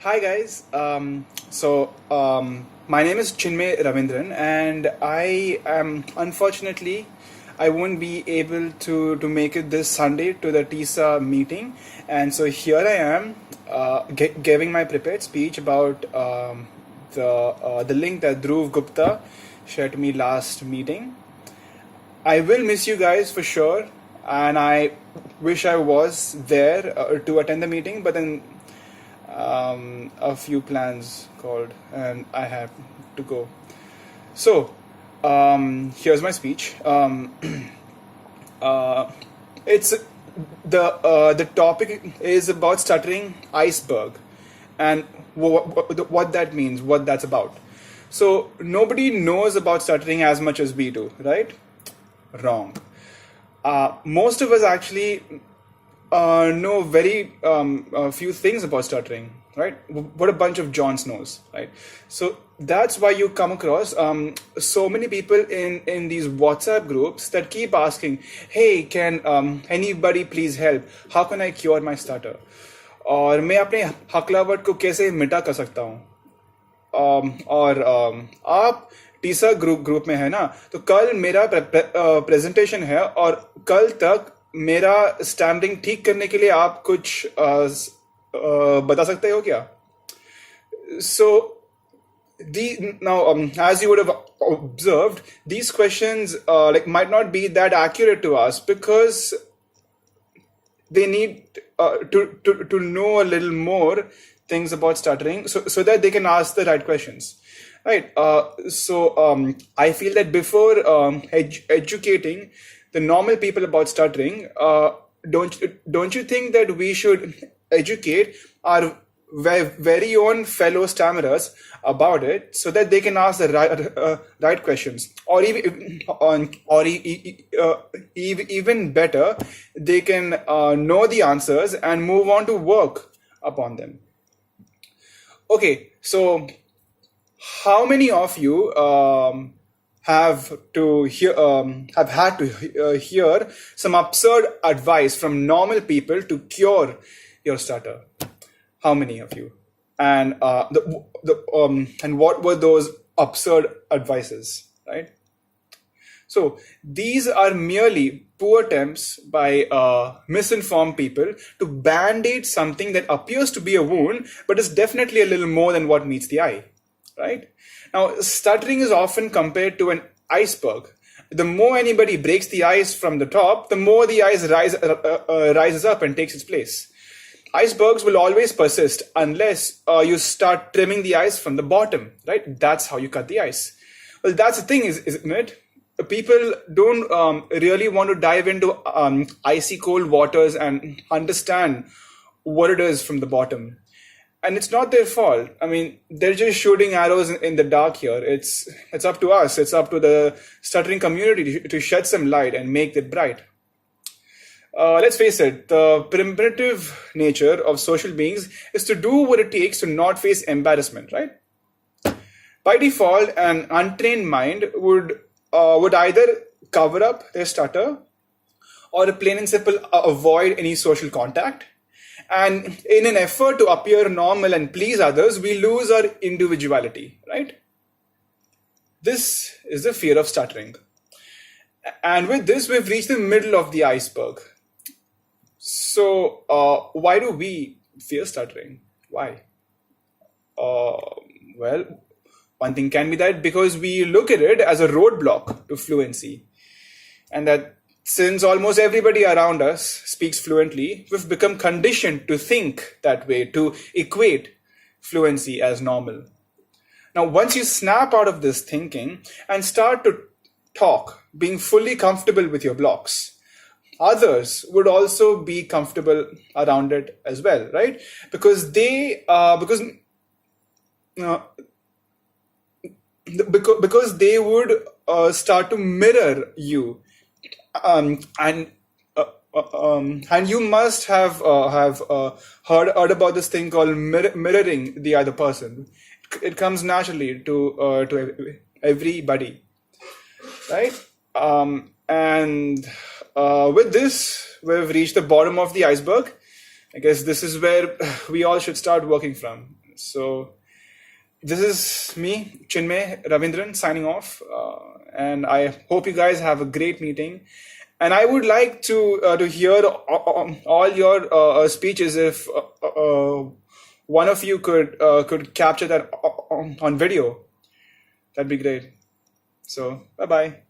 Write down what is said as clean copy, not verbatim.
Hi guys. My name is Chinmay Ravindran, and I am unfortunately I won't be able to make it this Sunday to the TISA meeting, and so here I am giving my prepared speech about the link that Dhruv Gupta shared to me last meeting. I will miss you guys for sure, and I wish I was there to attend the meeting, but then a few plans called and I have to go. So, here's my speech. It's the topic is about stuttering iceberg and what that means, what that's about. So, nobody knows about stuttering as much as we do, right? Wrong. Most of us actually know very few things about stuttering, right? What a bunch of Johns knows, right? So that's why you come across so many people in these WhatsApp groups that keep asking, hey, can anybody please help? How can I cure my stutter? और मैं अपने हकलावट को कैसे मिटा कर सकता हूँ? और आप टीसा ग्रुप में है ना, तो कल मेरा प्रेजेंटेशन है और कल तक मेरा स्टैमरिंग ठीक करने के लिए आप कुछ बता सकते हो क्या? So now as you would have observed, these questions might not be that accurate to us because they need to know a little more things about stuttering so that they can ask the right questions, right? I feel that before educating the normal people about stuttering, don't you think that we should educate our very own fellow stammerers about it so that they can ask the right questions, or even better, they can know the answers and move on to work upon them. Okay, so how many of you have had to hear some absurd advice from normal people to cure your stutter? How many of you? And and what were those absurd advices, right? So these are merely poor attempts by misinformed people to band-aid something that appears to be a wound, but is definitely a little more than what meets the eye, right? Now, stuttering is often compared to an iceberg. The more anybody breaks the ice from the top, the more the ice rises up and takes its place. Icebergs will always persist unless you start trimming the ice from the bottom, right? That's how you cut the ice. Well, that's the thing, isn't it? People don't really want to dive into icy cold waters and understand what it is from the bottom. And it's not their fault. I mean, they're just shooting arrows in the dark here. It's up to us. It's up to the stuttering community to shed some light and make it bright. Let's face it, the primitive nature of social beings is to do what it takes to not face embarrassment, right? By default, an untrained mind would either cover up their stutter or plain and simple avoid any social contact. And in an effort to appear normal and please others, we lose our individuality, right? This is the fear of stuttering. And with this, we've reached the middle of the iceberg. So why do we fear stuttering? Why? Well, one thing can be that because we look at it as a roadblock to fluency. And that since almost everybody around us speaks fluently, we've become conditioned to think that way, to equate fluency as normal. Now, once you snap out of this thinking and start to talk, being fully comfortable with your blocks, others would also be comfortable around it as well, right? Because they would start to mirror you, and you must have heard about this thing called mirroring the other person. It comes naturally to everybody, right? And with this, we've reached the bottom of the iceberg. I guess this is where we all should start working from. So this is me, Chinmay Ravindran, signing off. And I hope you guys have a great meeting. And I would like to hear all your speeches. If one of you could capture that on video, that'd be great. So bye bye.